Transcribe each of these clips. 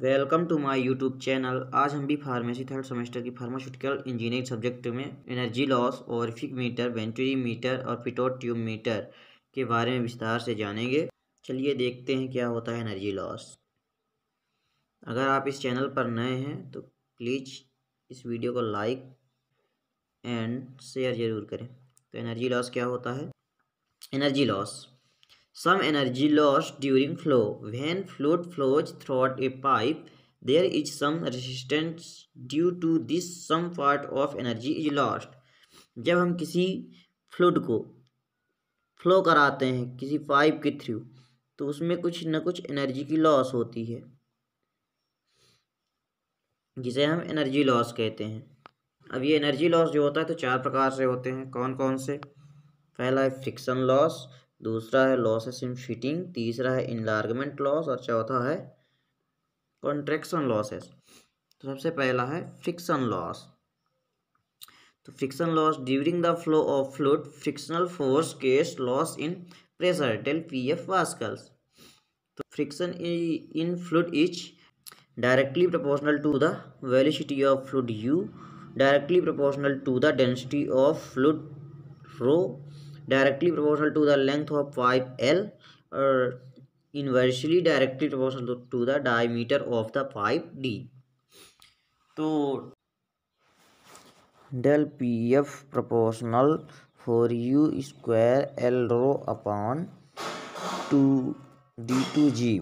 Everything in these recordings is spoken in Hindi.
Welcome to my YouTube channel. आज हम भी फार्मेसी थर्ड सेमेस्टर की फार्मास्यूटिकल इंजीनियरिंग सब्जेक्ट में energy loss, orifice meter, venturi meter और पिटोट ट्यूब मीटर के बारे में विस्तार से जानेंगे। चलिए देखते हैं क्या होता है एनर्जी लॉस। अगर आप इस चैनल पर नए हैं तो प्लीज़ इस वीडियो को लाइक एंड शेयर ज़रूर करें। तो एनर्जी लॉस क्या होता है? Energy loss, some energy loss during flow. When fluid flows through a pipe, there is some resistance. Due to this, some part of energy is lost. जब हम किसी फ्लूइड को फ्लो कराते हैं किसी पाइप के थ्रू, तो उसमें कुछ न कुछ एनर्जी की लॉस होती है, जिसे हम एनर्जी लॉस कहते हैं। अब ये एनर्जी लॉस जो होता है तो चार प्रकार से होते हैं। कौन कौन से? पहला है फ्रिक्शन लॉस, दूसरा है लॉसेस इन फिटिंग, तीसरा है इनलार्जमेंट लॉस और चौथा है कॉन्ट्रैक्शन लॉसेस। तो सबसे पहला है फ्रिक्शन लॉस। तो friction loss during the flow of fluid, frictional force causes loss in pressure del PF pascals. तो friction in fluid is directly proportional to the velocity of fluid u, directly proportional to the density of fluid rho, directly proportional to the length of pipe L, or inversely directly proportional to the diameter of the pipe D. तो del PF proportional for u square L rho upon 2 d2g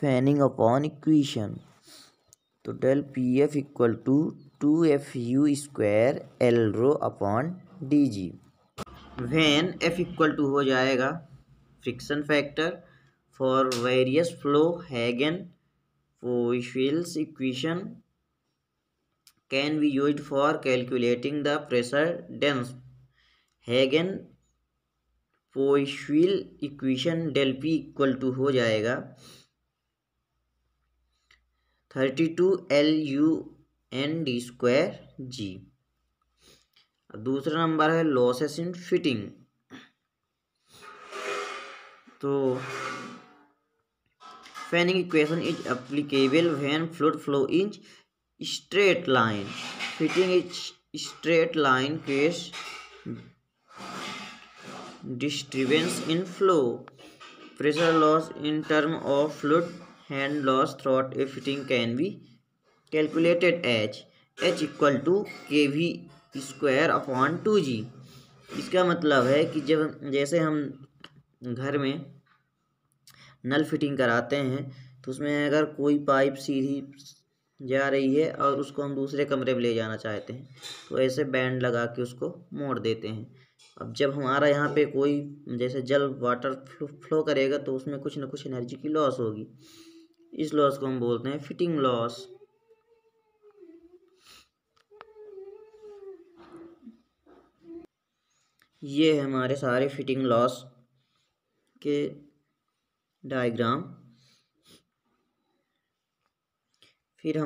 fanning upon equation. तो del P F equal to 2FU square L rho upon D G. When F equal to हो जाएगा friction factor for various flow Hagen Poiseuille's equation can be used for calculating the pressure डेंस। Hagen Poiseuille equation del P equal to हो जाएगा 32LUND स्क्वायर जी। दूसरा नंबर है लॉसेस इन फिटिंग। तो fanning equation is applicable when fluid flow is straight line, fitting is straight line case disturbance in flow, pressure loss in term of fluid hand loss throughout a fitting can be calculated as H equal to KV square upon 2G। इसका मतलब है कि जब जैसे हम घर में नल फिटिंग कराते हैं तो उसमें अगर कोई पाइप सीधी जा रही है और उसको हम दूसरे कमरे में ले जाना चाहते हैं तो ऐसे बैंड लगा के उसको मोड़ देते हैं। अब जब हमारा यहाँ पे कोई जैसे जल वाटर फ्लो करेगा तो उसमें कुछ ना कुछ एनर्जी की लॉस होगी। इस लॉस को हम बोलते हैं फिटिंग लॉस। ये है हमारे सारे फिटिंग लॉस के डायग्राम। फिर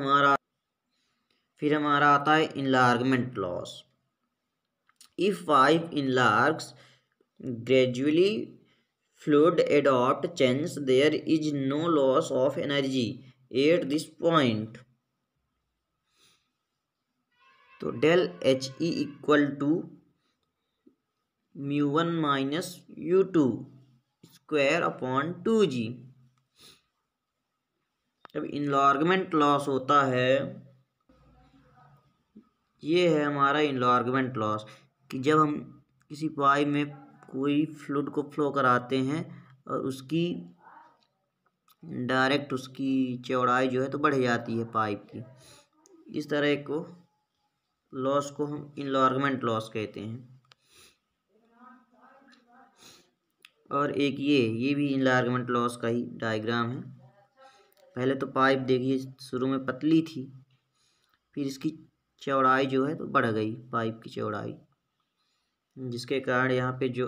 हमारा आता है enlargement loss. If pipe enlarge gradually fluid adopt change, there is no loss of energy at this point. तो del HE equal to μ1 minus u2 square upon 2G। जब इनलार्जमेंट लॉस होता है, ये है हमारा इनलार्जमेंट लॉस कि जब हम किसी पाइप में कोई फ्लूइड को फ्लो कराते हैं और उसकी डायरेक्ट उसकी चौड़ाई जो है तो बढ़ जाती है पाइप की। इस तरह को लॉस को हम इनलार्जमेंट लॉस कहते हैं। और एक ये भी इनलार्जमेंट लॉस का ही डायग्राम है। पहले तो पाइप देखिए शुरू में पतली थी, फिर इसकी चौड़ाई जो है तो बढ़ गई पाइप की चौड़ाई, जिसके कारण यहाँ पे जो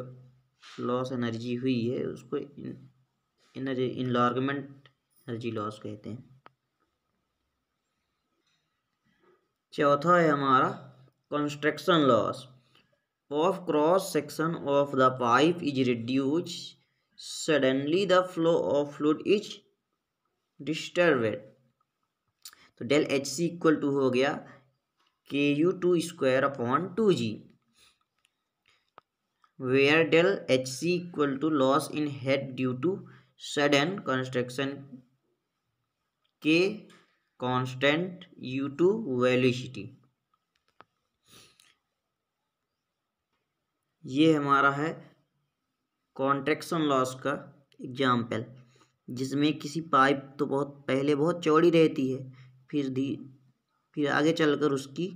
लॉस एनर्जी हुई है उसको इनलार्जमेंट एनर्जी लॉस कहते हैं। चौथा है हमारा construction loss. Of cross section of the pipe is reduce, suddenly the flow of fluid is disturbed. तो del H C equal to हो गया KU2²/2G, where del HC equal to loss in head due to sudden construction K constant U2 velocity। ये हमारा है कॉन्ट्रैक्शन लॉस का एग्जाम्पल, जिसमें किसी पाइप तो बहुत चौड़ी रहती है, फिर आगे चलकर उसकी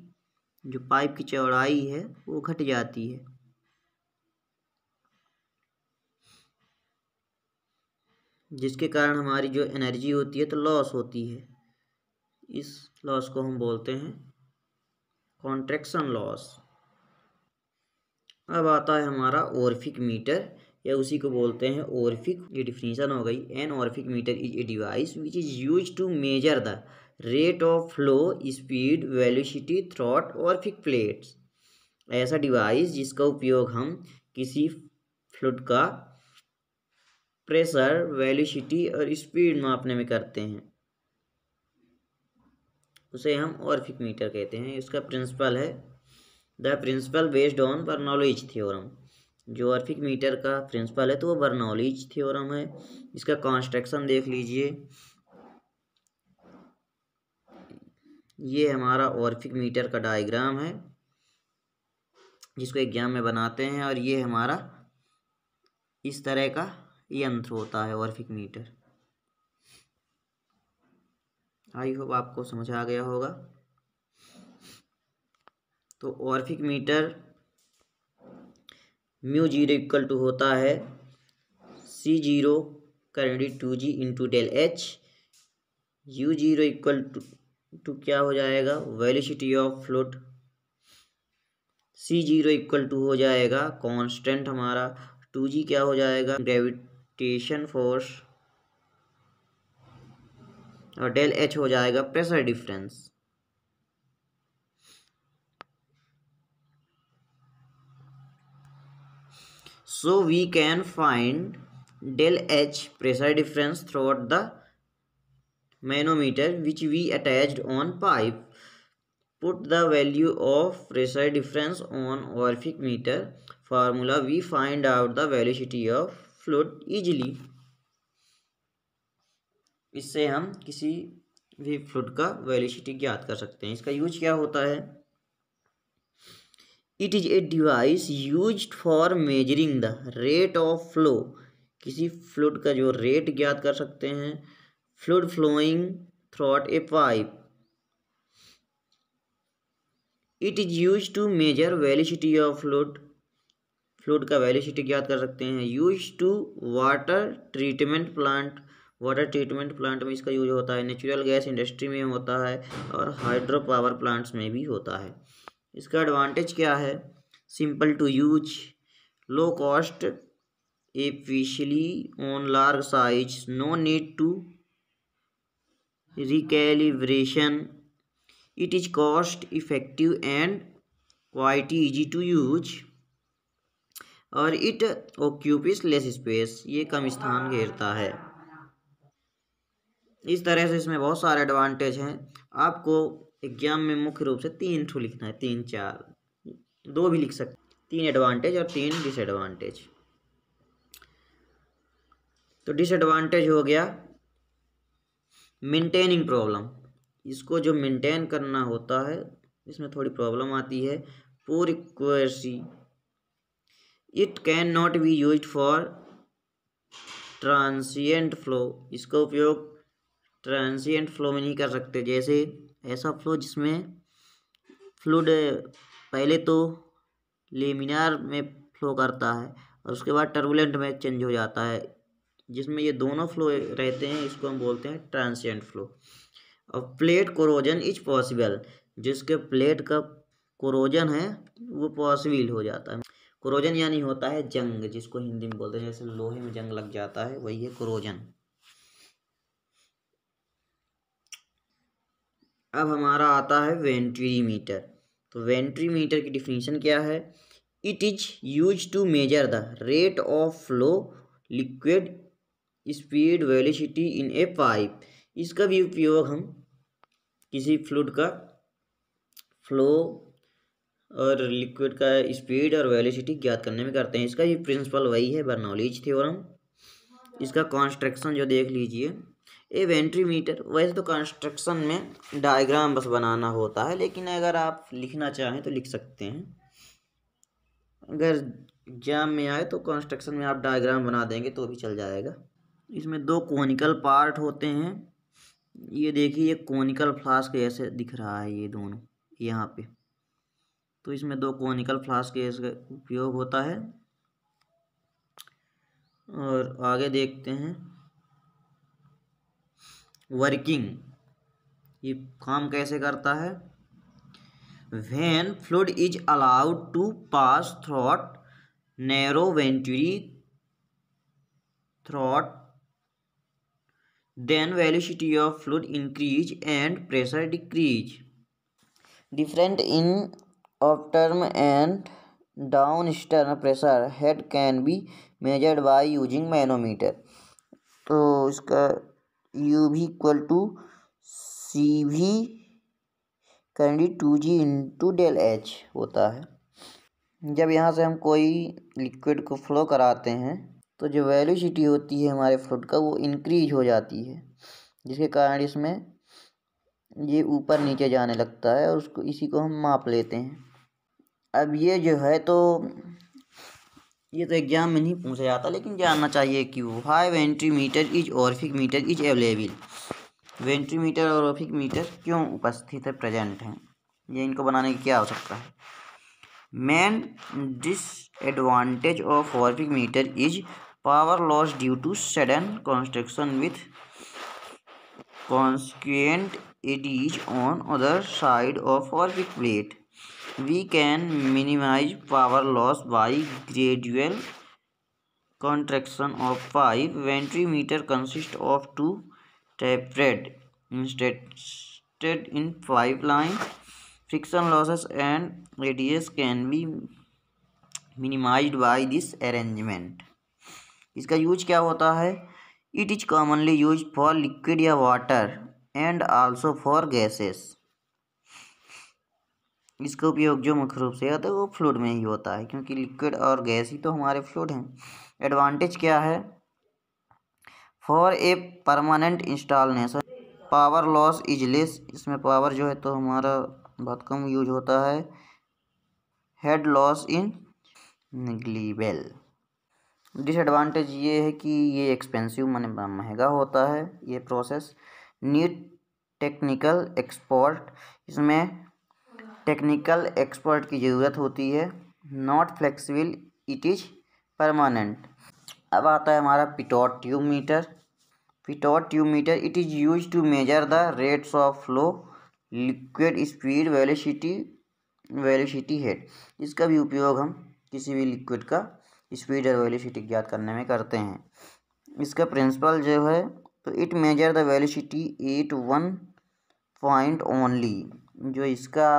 जो पाइप की चौड़ाई है वो घट जाती है, जिसके कारण हमारी जो एनर्जी होती है तो लॉस होती है। इस लॉस को हम बोलते हैं कॉन्ट्रैक्शन लॉस। अब आता है हमारा ओरिफिक मीटर, या उसी को बोलते हैं ओरिफिक। ये डिफिनीशन हो गई। An orifice meter is a device which is use to measure the rate of flow, speed, velocity throughout orifice plates. ऐसा डिवाइस जिसका उपयोग हम किसी फ्लूइड का प्रेशर, वेलोसिटी और स्पीड मापने में करते हैं, उसे हम ओरिफिक मीटर कहते हैं। इसका प्रिंसिपल है the principle based on Bernoulli's theorem. जो ओरिफिक मीटर का प्रिंसिपल है तो वो बर्नौलीज थ्योरम है। इसका कंस्ट्रक्शन देख लीजिए। ये हमारा ओरिफिक मीटर का डायग्राम है जिसको एग्जाम में बनाते हैं, और ये हमारा इस तरह का यंत्र होता है ओरिफिक मीटर। आई होप आपको समझ आ गया होगा। तो ओरिफिक मीटर μ0 इक्वल टू होता है C0 करेंगे 2G into del H. U0 equal to क्या हो जाएगा, velocity of fluid. C0 equal to हो जाएगा कांस्टेंट हमारा, 2G क्या हो जाएगा, ग्रेविटेशन फोर्स, और डेल एच हो जाएगा pressure difference. So we can find del H pressure difference throughout the manometer which we attached on pipe. Put the value of pressure difference on orific meter formula. We find out the velocity of fluid easily. इससे हम किसी भी फ्लूइड का वेलोसिटी ज्ञात कर सकते हैं। इसका यूज क्या होता है, it is a device used for measuring the rate of flow. किसी फ्लूइड का जो रेट ज्ञात कर सकते हैं, fluid flowing throughout a pipe. It is use to measure velocity of fluid, fluid का वेलोसिटी ज्ञात कर सकते हैं। Use to water treatment plant, water treatment plant में इसका यूज होता है। नेचुरल गैस इंडस्ट्री में होता है, और हाइड्रो पावर प्लांट्स में भी होता है। इसका एडवांटेज क्या है, simple to use, low cost, efficiently on large size, no need to recalibration, it is cost effective and quite easy to use, और इट ऑक्यूपीज लेस स्पेस, ये कम स्थान घेरता है। इस तरह से इसमें बहुत सारे एडवांटेज हैं। आपको एग्जाम में मुख्य रूप से 3 ठो लिखना है, 3 4, 2 भी लिख सकते, 3 एडवांटेज और 3 डिसएडवांटेज। तो डिसएडवांटेज हो गया मेंटेनिंग प्रॉब्लम, इसको जो मेंटेन करना होता है इसमें थोड़ी प्रॉब्लम आती है। Poor accuracy, it can not be used for transient flow, इसका उपयोग ट्रांसिएंट फ्लो में नहीं कर सकते। जैसे ऐसा फ्लो जिसमें फ्लूइड पहले तो लेमिनार में फ्लो करता है और उसके बाद टर्बुलेंट में चेंज हो जाता है, जिसमें ये दोनों फ्लो रहते हैं, इसको हम बोलते हैं ट्रांसिएंट फ्लो। और प्लेट कोरोजन इज पॉसिबल, जिसके प्लेट का कोरोजन है वो पॉसिबल हो जाता है। कोरोजन यानी होता है जंग, जिसको हिंदी में बोलते हैं, जैसे लोहे में जंग लग जाता है, वही है कोरोजन। अब हमारा आता है वेंट्रीमीटर। तो वेंट्रीमीटर की डिफिनीशन क्या है, it is use to measure the rate of flow, liquid, speed, velocity in a pipe. इसका भी उपयोग हम किसी फ्लूइड का फ्लो और लिक्विड का स्पीड और वेलोसिटी ज्ञात करने में करते हैं। इसका ये प्रिंसिपल वही है, बर्नौलीज थ्योरम। इसका कंस्ट्रक्शन जो देख लीजिए, ए वेंट्रीमीटर। वैसे तो कंस्ट्रक्शन में डायग्राम बस बनाना होता है, लेकिन अगर आप लिखना चाहें तो लिख सकते हैं। अगर एग्जाम में आए तो कंस्ट्रक्शन में आप डायग्राम बना देंगे तो भी चल जाएगा। इसमें दो कोनिकल पार्ट होते हैं। ये देखिए, ये कोनिकल फ्लास्क ऐसे दिख रहा है, ये दोनों यहाँ पे। तो इसमें दो कोनिकल फ्लास्क का उपयोग होता है। और आगे देखते हैं वर्किंग, ये काम कैसे करता है। When fluid is allowed to pass through narrow venturi throat, then velocity of fluid increase and pressure decrease. Different in upstream and downstream pressure head can be measured by using manometer. तो इसका U भी इक्वल टू CV करेंगे 2G इंटू डेल H होता है। जब यहाँ से हम कोई लिक्विड को फ्लो कराते हैं तो जो वेलोसिटी होती है हमारे फ्लूइड का वो इंक्रीज हो जाती है, जिसके कारण इसमें ये ऊपर नीचे जाने लगता है और उसको इसी को हम माप लेते हैं। अब ये जो है तो ये तो एग्जाम में नहीं पूछा जाता, लेकिन जानना चाहिए क्यों। Why venturimeter is orifice meter is available. Venturimeter और ऑरिफिक मीटर क्यों उपस्थित है, प्रेजेंट हैं, ये इनको बनाने की क्या आवश्यकता है। Main disadvantage of orifice meter is power loss due to sudden construction with consequent eddies on other side of orific plate. We can minimize power loss by gradual contraction of pipe. Ventrimeter consists of two tapered inserted in pipeline. Friction losses and radius can be minimized by this arrangement. इसका यूज क्या होता है। It is commonly use for liquid या water and also for gases. इसका उपयोग जो मुख्य रूप से होता है वो फ्लूइड में ही होता है, क्योंकि लिक्विड और गैस ही तो हमारे फ्लूइड हैं। एडवांटेज क्या है। For a permanent installation power loss is less. इसमें पावर जो है तो हमारा बहुत कम यूज होता है। Head loss in negligible. Disadvantage ये है कि ये एक्सपेंसिव माने महंगा होता है ये प्रोसेस। Need technical expert. इसमें टेक्निकल एक्सपर्ट की ज़रूरत होती है। Not flexible, it is permanent. अब आता है हमारा pitot tube meter. Pitot tube meter it is use to measure the rates of flow, liquid speed, velocity head. इसका भी उपयोग हम किसी भी लिक्विड का स्पीड और वेलोसिटी ज्ञात करने में करते हैं। इसका प्रिंसिपल जो है तो it measure the velocity at one point only. जो इसका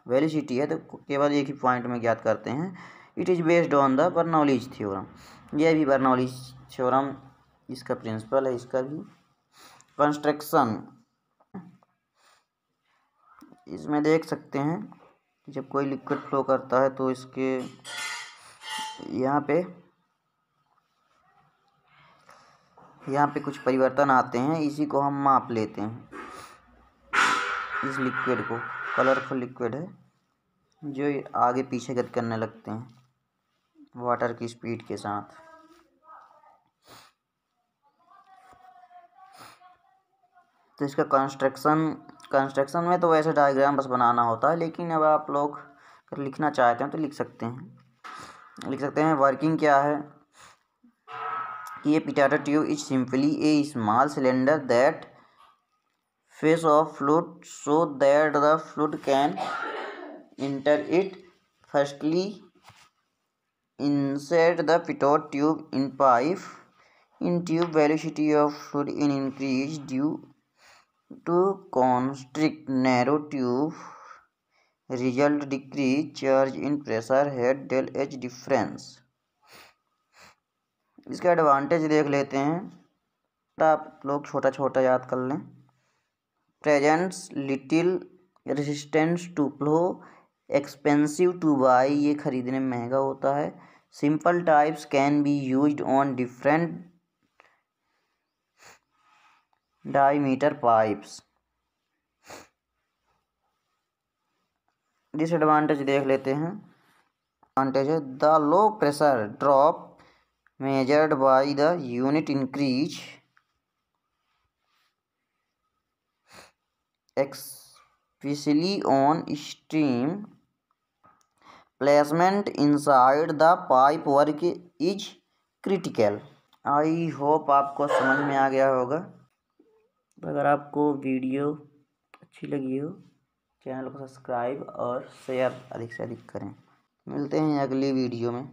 वेलोसिटी है तो केवल एक ही पॉइंट में ज्ञात करते हैं। It is based on the Bernoulli's theorem. यह भी बर्नौलीज थ्योरम इसका प्रिंसिपल है। इसका भी कंस्ट्रक्शन इसमें देख सकते हैं, जब कोई लिक्विड फ्लो करता है तो इसके यहाँ पे कुछ परिवर्तन आते हैं, इसी को हम माप लेते हैं। इस लिक्विड को, कलरफुल लिक्विड है जो आगे पीछे गति करने लगते हैं वाटर की स्पीड के साथ। तो इसका कंस्ट्रक्शन में तो वैसे डायग्राम बस बनाना होता है, लेकिन अब आप लोग अगर लिखना चाहते हैं तो लिख सकते हैं। वर्किंग क्या है कि ये pitot tube is simply a small cylinder that face of fluid so that the fluid can enter it. Firstly insert the pitot tube in pipe. In tube, velocity of fluid in increase due to constrict narrow tube. Result decrease charge in pressure head del H difference. इसका एडवांटेज देख लेते हैं। आप लोग छोटा छोटा याद कर लें। Presents little resistance to flow, expensive to buy, ये खरीदने में महंगा होता है। Simple types can be used on different diameter pipes. Disadvantage देख लेते हैं। एडवांटेज है the low pressure drop measured by the unit increase especially on stream placement inside the pipe work is critical। I hope आपको समझ में आ गया होगा। अगर आपको वीडियो अच्छी लगी हो चैनल को सब्सक्राइब और शेयर अधिक से अधिक करें। मिलते हैं अगली वीडियो में।